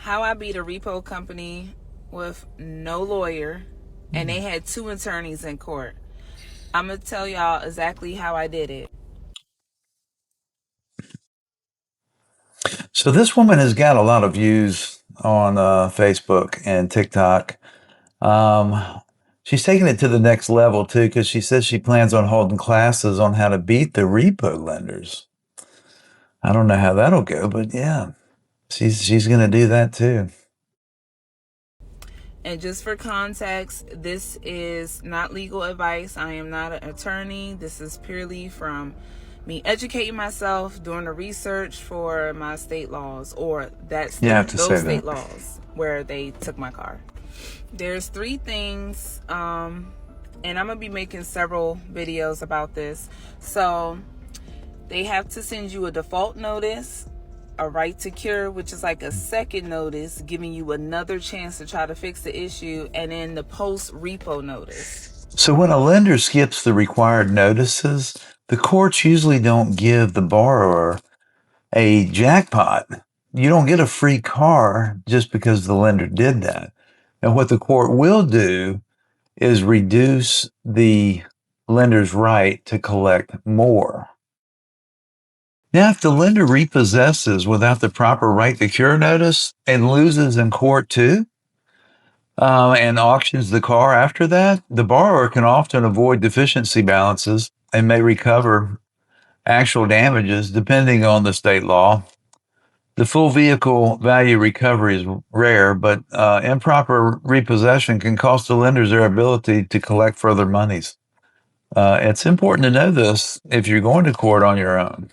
How I beat a repo company with no lawyer, and they had 2 attorneys in court. I'm going to tell y'all exactly how I did it. So this woman has got a lot of views on Facebook and TikTok. She's taking it to the next level too, because she says she plans on holding classes on how to beat the repo lenders. I don't know how that'll go, but yeah, she's going to do that too. And just for context, this is not legal advice. I am not an attorney. This is purely from me educating myself, doing the research for my state laws, or You have to say those state that. laws where they took my car. There's 3 things, and I'm going to be making several videos about this. So they have to send you a default notice, a right to cure, which is like a second notice giving you another chance to try to fix the issue, and then the post repo notice. So when a lender skips the required notices, the courts usually don't give the borrower a jackpot. You don't get a free car just because the lender did that. And what the court will do is reduce the lender's right to collect more. Now, if the lender repossesses without the proper right to cure notice and loses in court too, and auctions the car after that, the borrower can often avoid deficiency balances and may recover actual damages depending on the state law. The full vehicle value recovery is rare, but improper repossession can cost the lenders their ability to collect further monies. It's important to know this if you're going to court on your own.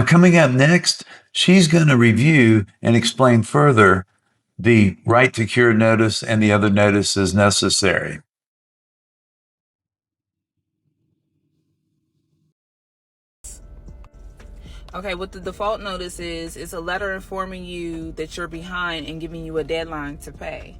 Coming up next, she's going to review and explain further the right to cure notice and the other notices necessary. Okay, what the default notice is, it's a letter informing you that you're behind and giving you a deadline to pay.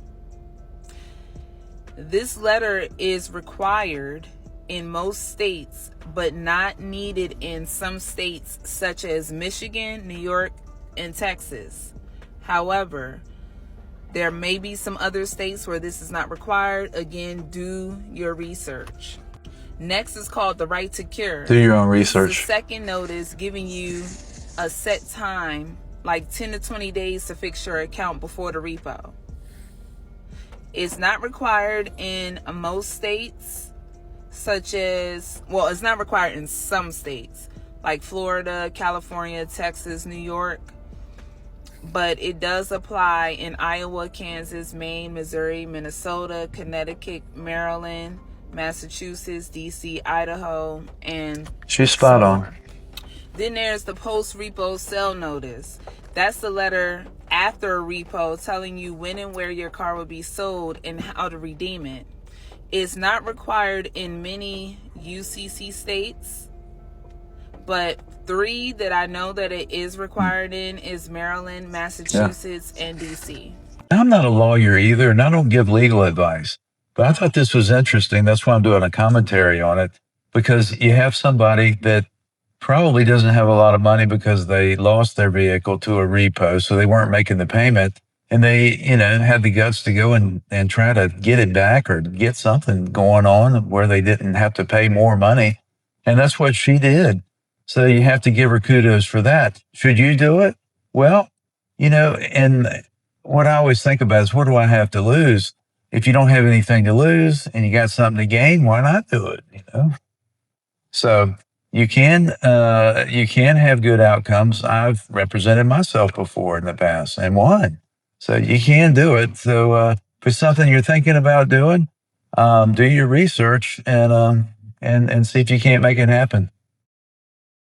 This letter is required in most states, but not needed in some states such as Michigan, New York, and Texas. However, there may be some other states where this is not required. Again, do your research. Next is called the right to cure. Do your own This is the research. second notice giving you a set time, like 10 to 20 days to fix your account before the repo. It's not required in most states, such as, well, it's not required in some states, like Florida, California, Texas, New York. But it does apply in Iowa, Kansas, Maine, Missouri, Minnesota, Connecticut, Maryland, Massachusetts, DC, Idaho, and She's spot some on. more. Then there's the post repo sale notice. That's the letter after a repo telling you when and where your car will be sold and how to redeem it. It's not required in many UCC states, but 3 that I know that it is required in is Maryland, Massachusetts, and DC. I'm not a lawyer either, and I don't give legal advice, but I thought this was interesting. That's why I'm doing a commentary on it, because you have somebody that probably doesn't have a lot of money because they lost their vehicle to a repo, so they weren't making the payment, and they, had the guts to go and try to get it back or get something going on where they didn't have to pay more money. And that's what she did. So you have to give her kudos for that. Should you do it? Well, and what I always think about is, what do I have to lose? If you don't have anything to lose and you got something to gain, why not do it? So you can have good outcomes. I've represented myself before in the past and won. So you can do it. So if it's something you're thinking about doing, do your research and see if you can't make it happen.